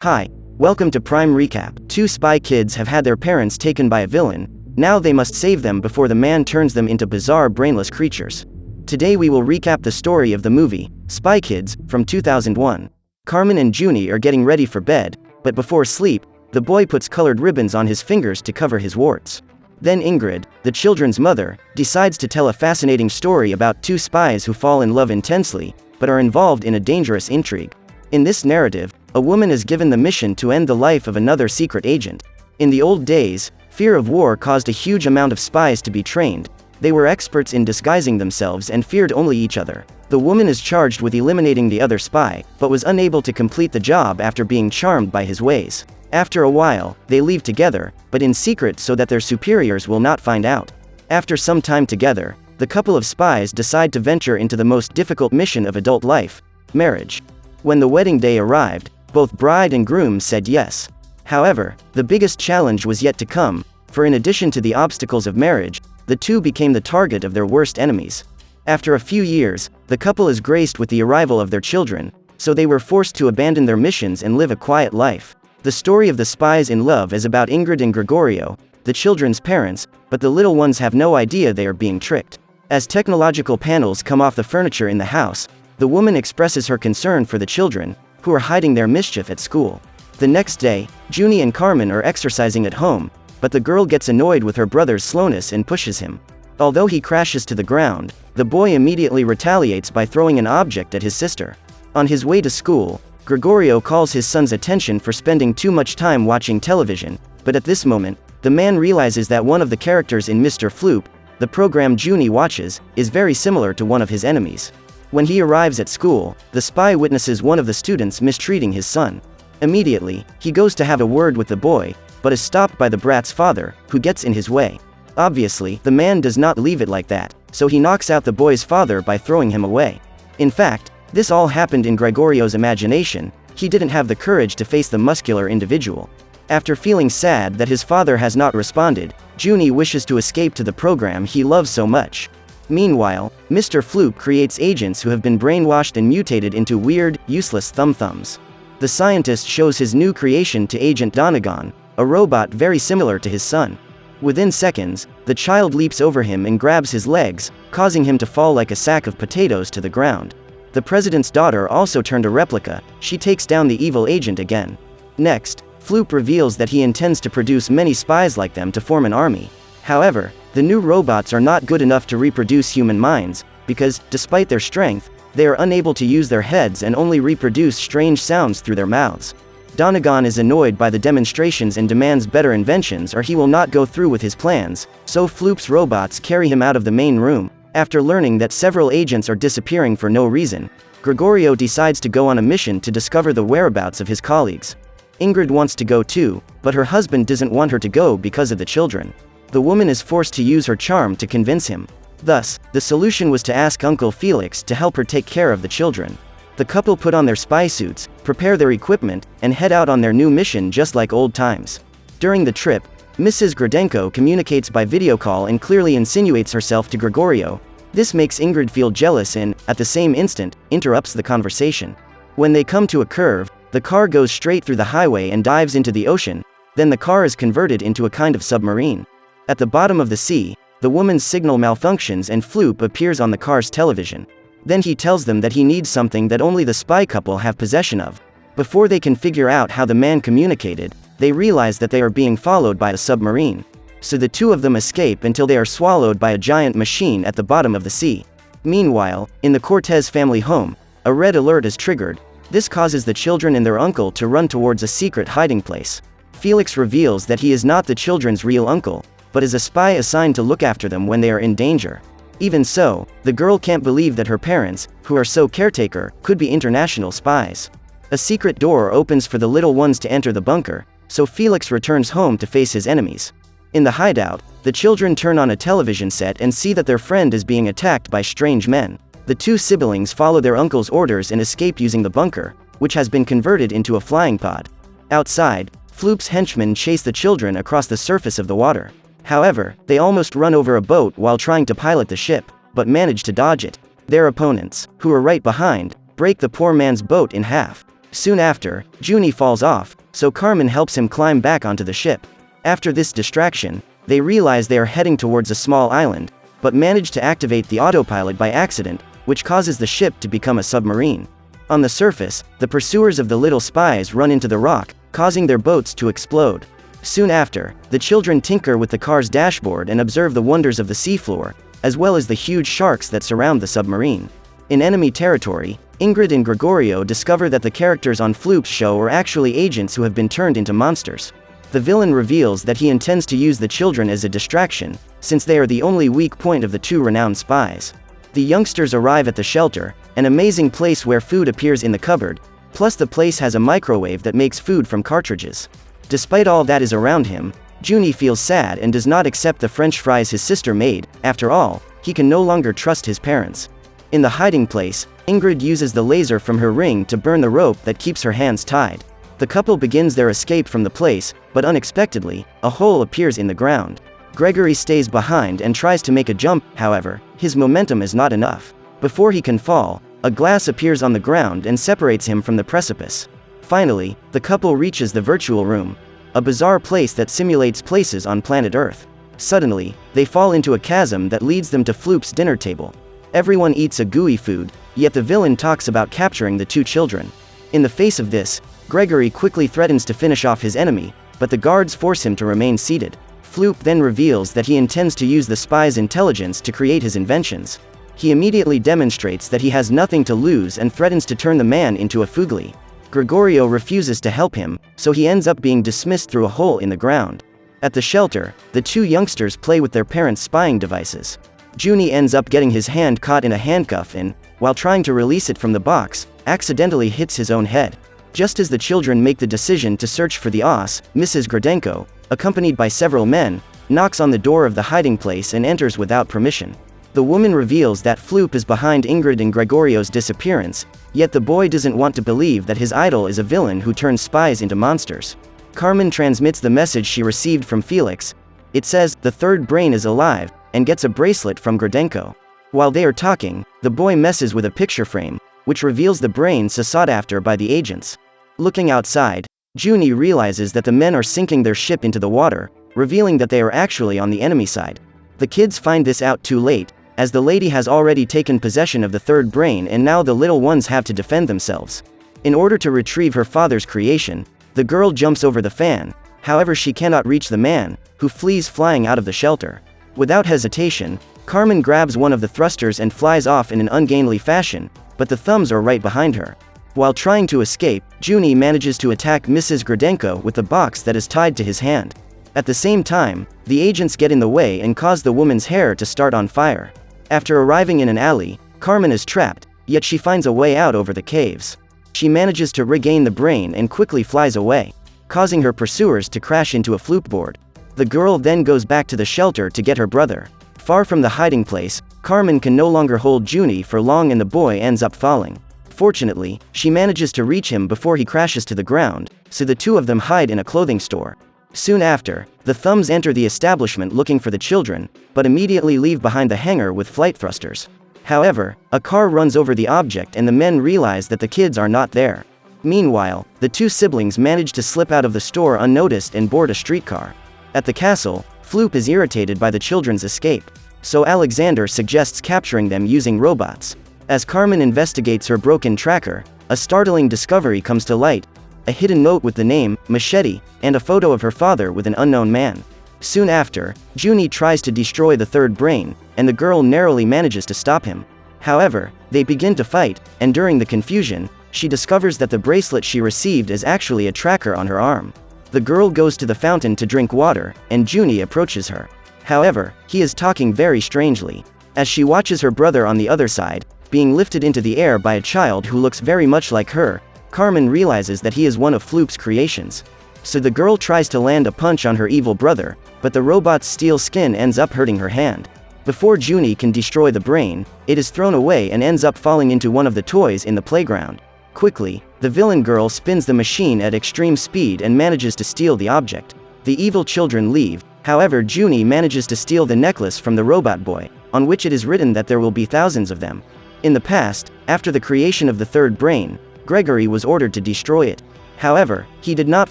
Hi, welcome to Prime Recap. Two spy kids have had their parents taken by a villain. Now they must save them before the man turns them into bizarre brainless creatures. Today we will recap the story of the movie, Spy Kids, from 2001. Carmen and Junie are getting ready for bed, but before sleep, the boy puts colored ribbons on his fingers to cover his warts. Then Ingrid, the children's mother, decides to tell a fascinating story about two spies who fall in love intensely, but are involved in a dangerous intrigue. In this narrative, a woman is given the mission to end the life of another secret agent. In the old days, fear of war caused a huge amount of spies to be trained. They were experts in disguising themselves and feared only each other. The woman is charged with eliminating the other spy, but was unable to complete the job after being charmed by his ways. After a while, they leave together, but in secret so that their superiors will not find out. After some time together, the couple of spies decide to venture into the most difficult mission of adult life: marriage. When the wedding day arrived, both bride and groom said yes. However, the biggest challenge was yet to come, for in addition to the obstacles of marriage, the two became the target of their worst enemies. After a few years, the couple is graced with the arrival of their children, so they were forced to abandon their missions and live a quiet life. The story of the spies in love is about Ingrid and Gregorio, the children's parents, but the little ones have no idea they are being tricked. As technological panels come off the furniture in the house, the woman expresses her concern for the children, who are hiding their mischief at school. The next day, Junie and Carmen are exercising at home, but the girl gets annoyed with her brother's slowness and pushes him. Although he crashes to the ground, the boy immediately retaliates by throwing an object at his sister. On his way to school, Gregorio calls his son's attention for spending too much time watching television, but at this moment, the man realizes that one of the characters in Mr. Floop, the program Junie watches, is very similar to one of his enemies. When he arrives at school, the spy witnesses one of the students mistreating his son. Immediately, he goes to have a word with the boy, but is stopped by the brat's father, who gets in his way. Obviously, the man does not leave it like that, so he knocks out the boy's father by throwing him away. In fact, this all happened in Gregorio's imagination. He didn't have the courage to face the muscular individual. After feeling sad that his father has not responded, Junie wishes to escape to the program he loves so much. Meanwhile, Mr. Floop creates agents who have been brainwashed and mutated into weird, useless thumb-thumbs. The scientist shows his new creation to Agent Donegan, a robot very similar to his son. Within seconds, the child leaps over him and grabs his legs, causing him to fall like a sack of potatoes to the ground. The president's daughter also turned a replica. She takes down the evil agent again. Next, Floop reveals that he intends to produce many spies like them to form an army. However, the new robots are not good enough to reproduce human minds, because, despite their strength, they are unable to use their heads and only reproduce strange sounds through their mouths. Donegan is annoyed by the demonstrations and demands better inventions or he will not go through with his plans, so Floop's robots carry him out of the main room. After learning that several agents are disappearing for no reason, Gregorio decides to go on a mission to discover the whereabouts of his colleagues. Ingrid wants to go too, but her husband doesn't want her to go because of the children. The woman is forced to use her charm to convince him. Thus, the solution was to ask Uncle Felix to help her take care of the children. The couple put on their spy suits, prepare their equipment, and head out on their new mission just like old times. During the trip, Mrs. Gradenko communicates by video call and clearly insinuates herself to Gregorio. This makes Ingrid feel jealous and, at the same instant, interrupts the conversation. When they come to a curve, the car goes straight through the highway and dives into the ocean. Then the car is converted into a kind of submarine. At the bottom of the sea, the woman's signal malfunctions and Floop appears on the car's television. Then he tells them that he needs something that only the spy couple have possession of. Before they can figure out how the man communicated, they realize that they are being followed by a submarine. So the two of them escape until they are swallowed by a giant machine at the bottom of the sea. Meanwhile, in the Cortez family home, a red alert is triggered. This causes the children and their uncle to run towards a secret hiding place. Felix reveals that he is not the children's real uncle, but is a spy assigned to look after them when they are in danger. Even so, the girl can't believe that her parents, who are so caretaker, could be international spies. A secret door opens for the little ones to enter the bunker, so Felix returns home to face his enemies. In the hideout, the children turn on a television set and see that their friend is being attacked by strange men. The two siblings follow their uncle's orders and escape using the bunker, which has been converted into a flying pod. Outside, Floop's henchmen chase the children across the surface of the water. However, they almost run over a boat while trying to pilot the ship, but manage to dodge it. Their opponents, who are right behind, break the poor man's boat in half. Soon after, Junie falls off, so Carmen helps him climb back onto the ship. After this distraction, they realize they are heading towards a small island, but manage to activate the autopilot by accident, which causes the ship to become a submarine. On the surface, the pursuers of the little spies run into the rock, causing their boats to explode. Soon after, the children tinker with the car's dashboard and observe the wonders of the seafloor, as well as the huge sharks that surround the submarine. In enemy territory, Ingrid and Gregorio discover that the characters on Floop's show are actually agents who have been turned into monsters. The villain reveals that he intends to use the children as a distraction, since they are the only weak point of the two renowned spies. The youngsters arrive at the shelter, an amazing place where food appears in the cupboard, plus the place has a microwave that makes food from cartridges. Despite all that is around him, Junie feels sad and does not accept the French fries his sister made. After all, he can no longer trust his parents. In the hiding place, Ingrid uses the laser from her ring to burn the rope that keeps her hands tied. The couple begins their escape from the place, but unexpectedly, a hole appears in the ground. Gregory stays behind and tries to make a jump, however, his momentum is not enough. Before he can fall, a glass appears on the ground and separates him from the precipice. Finally, the couple reaches the virtual room, a bizarre place that simulates places on planet Earth. Suddenly, they fall into a chasm that leads them to Floop's dinner table. Everyone eats a gooey food, yet the villain talks about capturing the two children. In the face of this, Gregory quickly threatens to finish off his enemy, but the guards force him to remain seated. Floop then reveals that he intends to use the spy's intelligence to create his inventions. He immediately demonstrates that he has nothing to lose and threatens to turn the man into a fugly. Gregorio refuses to help him, so he ends up being dismissed through a hole in the ground. At the shelter, the two youngsters play with their parents' spying devices. Junie ends up getting his hand caught in a handcuff and, while trying to release it from the box, accidentally hits his own head. Just as the children make the decision to search for the os, Mrs. Gradenko, accompanied by several men, knocks on the door of the hiding place and enters without permission. The woman reveals that Floop is behind Ingrid and Gregorio's disappearance, yet the boy doesn't want to believe that his idol is a villain who turns spies into monsters. Carmen transmits the message she received from Felix. It says, "The third brain is alive," and gets a bracelet from Gradenko. While they are talking, the boy messes with a picture frame, which reveals the brain sought after by the agents. Looking outside, Junie realizes that the men are sinking their ship into the water, revealing that they are actually on the enemy side. The kids find this out too late, as the lady has already taken possession of the third brain and now the little ones have to defend themselves. In order to retrieve her father's creation, the girl jumps over the fan, however she cannot reach the man, who flees flying out of the shelter. Without hesitation, Carmen grabs one of the thrusters and flies off in an ungainly fashion, but the thumbs are right behind her. While trying to escape, Junie manages to attack Mrs. Gradenko with the box that is tied to his hand. At the same time, the agents get in the way and cause the woman's hair to start on fire. After arriving in an alley, Carmen is trapped, yet she finds a way out over the caves. She manages to regain the brain and quickly flies away, causing her pursuers to crash into a Floop board. The girl then goes back to the shelter to get her brother. Far from the hiding place, Carmen can no longer hold Junie for long and the boy ends up falling. Fortunately, she manages to reach him before he crashes to the ground, so the two of them hide in a clothing store. Soon after, the thumbs enter the establishment looking for the children, but immediately leave behind the hangar with flight thrusters. However, a car runs over the object and the men realize that the kids are not there. Meanwhile, the two siblings manage to slip out of the store unnoticed and board a streetcar. At the castle, Floop is irritated by the children's escape, so Alexander suggests capturing them using robots. As Carmen investigates her broken tracker, a startling discovery comes to light: a hidden note with the name, Machete, and a photo of her father with an unknown man. Soon after, Junie tries to destroy the third brain, and the girl narrowly manages to stop him. However, they begin to fight, and during the confusion, she discovers that the bracelet she received is actually a tracker on her arm. The girl goes to the fountain to drink water, and Junie approaches her. However, he is talking very strangely. As she watches her brother on the other side, being lifted into the air by a child who looks very much like her, Carmen realizes that he is one of Floop's creations. So the girl tries to land a punch on her evil brother, but the robot's steel skin ends up hurting her hand. Before Junie can destroy the brain, it is thrown away and ends up falling into one of the toys in the playground. Quickly, the villain girl spins the machine at extreme speed and manages to steal the object. The evil children leave, however Junie manages to steal the necklace from the robot boy, on which it is written that there will be thousands of them. In the past, after the creation of the third brain, Gregory was ordered to destroy it. However, he did not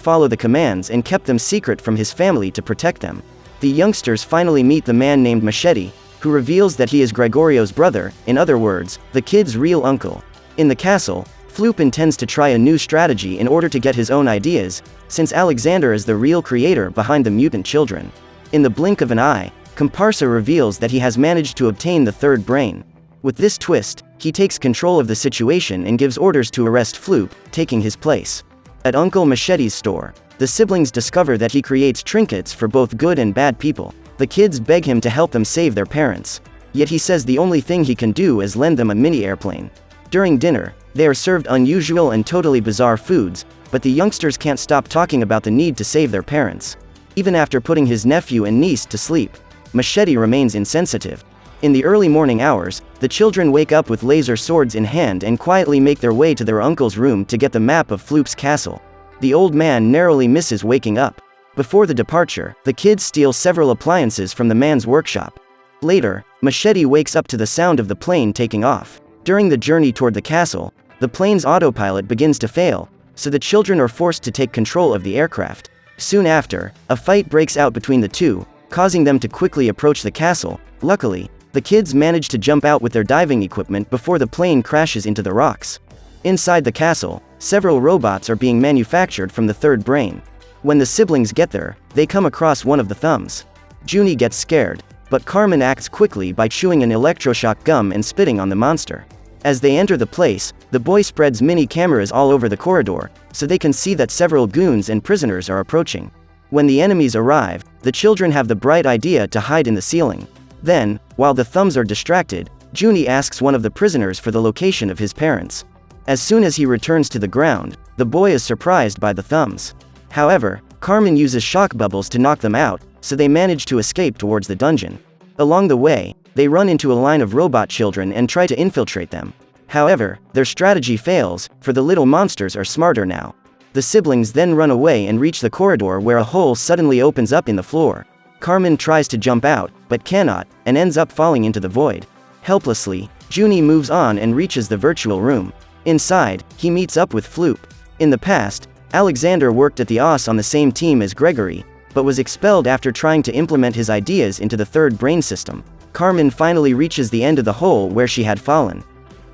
follow the commands and kept them secret from his family to protect them. The youngsters finally meet the man named Machete, who reveals that he is Gregorio's brother, in other words, the kid's real uncle. In the castle, Floop intends to try a new strategy in order to get his own ideas, since Alexander is the real creator behind the mutant children. In the blink of an eye, Comparsa reveals that he has managed to obtain the third brain. With this twist, he takes control of the situation and gives orders to arrest Floop, taking his place. At Uncle Machete's store, the siblings discover that he creates trinkets for both good and bad people. The kids beg him to help them save their parents. Yet he says the only thing he can do is lend them a mini airplane. During dinner, they are served unusual and totally bizarre foods, but the youngsters can't stop talking about the need to save their parents. Even after putting his nephew and niece to sleep, Machete remains insensitive. In the early morning hours, the children wake up with laser swords in hand and quietly make their way to their uncle's room to get the map of Floop's castle. The old man narrowly misses waking up. Before the departure, the kids steal several appliances from the man's workshop. Later, Machete wakes up to the sound of the plane taking off. During the journey toward the castle, the plane's autopilot begins to fail, so the children are forced to take control of the aircraft. Soon after, a fight breaks out between the two, causing them to quickly approach the castle. Luckily, the kids manage to jump out with their diving equipment before the plane crashes into the rocks. Inside the castle, several robots are being manufactured from the third brain. When the siblings get there, they come across one of the thumbs. Junie gets scared, but Carmen acts quickly by chewing an electroshock gum and spitting on the monster. As they enter the place, the boy spreads mini cameras all over the corridor, so they can see that several goons and prisoners are approaching. When the enemies arrive, the children have the bright idea to hide in the ceiling. Then, while the thumbs are distracted, Junie asks one of the prisoners for the location of his parents. As soon as he returns to the ground, the boy is surprised by the thumbs. However, Carmen uses shock bubbles to knock them out, so they manage to escape towards the dungeon. Along the way, they run into a line of robot children and try to infiltrate them. However, their strategy fails, for the little monsters are smarter now. The siblings then run away and reach the corridor where a hole suddenly opens up in the floor. Carmen tries to jump out, but cannot, and ends up falling into the void. Helplessly, Junie moves on and reaches the virtual room. Inside, he meets up with Floop. In the past, Alexander worked at the OS on the same team as Gregory, but was expelled after trying to implement his ideas into the third brain system. Carmen finally reaches the end of the hole where she had fallen.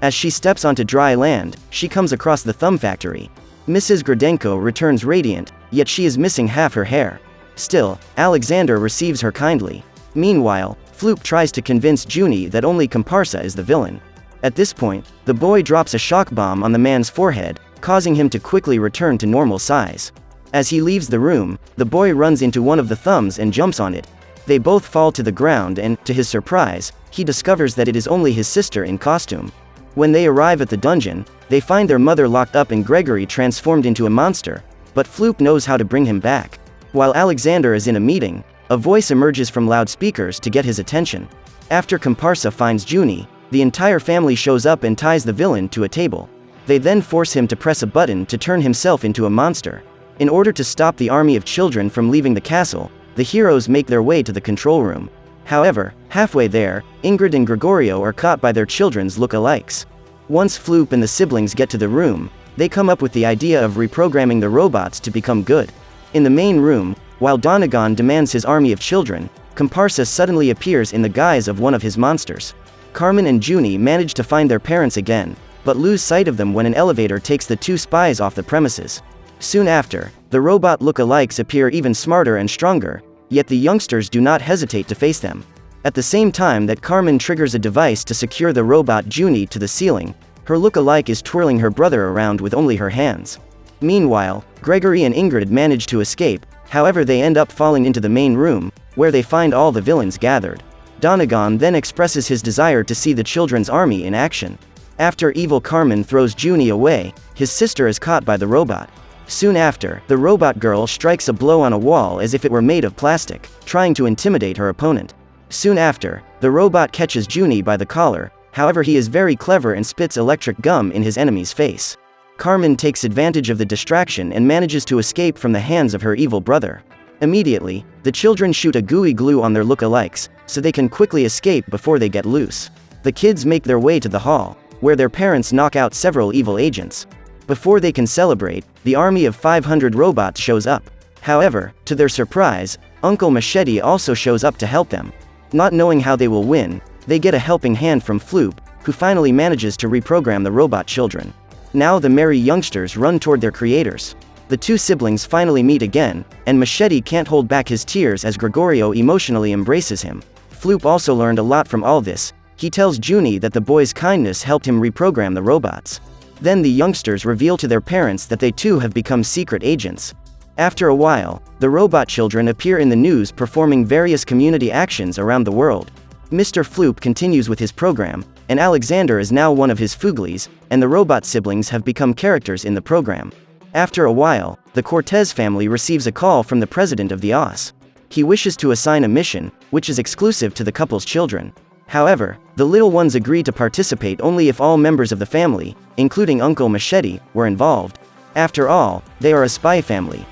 As she steps onto dry land, she comes across the thumb factory. Mrs. Gradenko returns radiant, yet she is missing half her hair. Still, Alexander receives her kindly. Meanwhile, Floop tries to convince Junie that only Comparsa is the villain. At this point, the boy drops a shock bomb on the man's forehead, causing him to quickly return to normal size. As he leaves the room, the boy runs into one of the thumbs and jumps on it. They both fall to the ground and, to his surprise, he discovers that it is only his sister in costume. When they arrive at the dungeon, they find their mother locked up and Gregory transformed into a monster, but Floop knows how to bring him back. While Alexander is in a meeting, a voice emerges from loudspeakers to get his attention. After Comparsa finds Junie, the entire family shows up and ties the villain to a table. They then force him to press a button to turn himself into a monster. In order to stop the army of children from leaving the castle, the heroes make their way to the control room. However, halfway there, Ingrid and Gregorio are caught by their children's look-alikes. Once Floop and the siblings get to the room, they come up with the idea of reprogramming the robots to become good. In the main room, while Donegan demands his army of children, Comparsa suddenly appears in the guise of one of his monsters. Carmen and Junie manage to find their parents again, but lose sight of them when an elevator takes the two spies off the premises. Soon after, the robot look-alikes appear even smarter and stronger, yet the youngsters do not hesitate to face them. At the same time that Carmen triggers a device to secure the robot Junie to the ceiling, her look-alike is twirling her brother around with only her hands. Meanwhile, Gregory and Ingrid manage to escape, however they end up falling into the main room, where they find all the villains gathered. Donegan then expresses his desire to see the children's army in action. After evil Carmen throws Junie away, his sister is caught by the robot. Soon after, the robot girl strikes a blow on a wall as if it were made of plastic, trying to intimidate her opponent. Soon after, the robot catches Junie by the collar, however he is very clever and spits electric gum in his enemy's face. Carmen takes advantage of the distraction and manages to escape from the hands of her evil brother. Immediately, the children shoot a gooey glue on their look-alikes, so they can quickly escape before they get loose. The kids make their way to the hall, where their parents knock out several evil agents. Before they can celebrate, the army of 500 robots shows up. However, to their surprise, Uncle Machete also shows up to help them. Not knowing how they will win, they get a helping hand from Floop, who finally manages to reprogram the robot children. Now the merry youngsters run toward their creators. The two siblings finally meet again, and Machete can't hold back his tears as Gregorio emotionally embraces him. Floop also learned a lot from all this. He tells Junie that the boy's kindness helped him reprogram the robots. Then the youngsters reveal to their parents that they too have become secret agents. After a while, the robot children appear in the news performing various community actions around the world. Mr. Floop continues with his program, and Alexander is now one of his Fugleys, and the robot siblings have become characters in the program. After a while, the Cortez family receives a call from the president of the OS. He wishes to assign a mission, which is exclusive to the couple's children. However, the little ones agree to participate only if all members of the family, including Uncle Machete, were involved. After all, they are a spy family.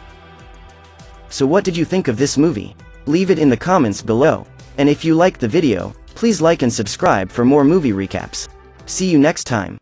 So what did you think of this movie? Leave it in the comments below. And if you liked the video, please like and subscribe for more movie recaps. See you next time.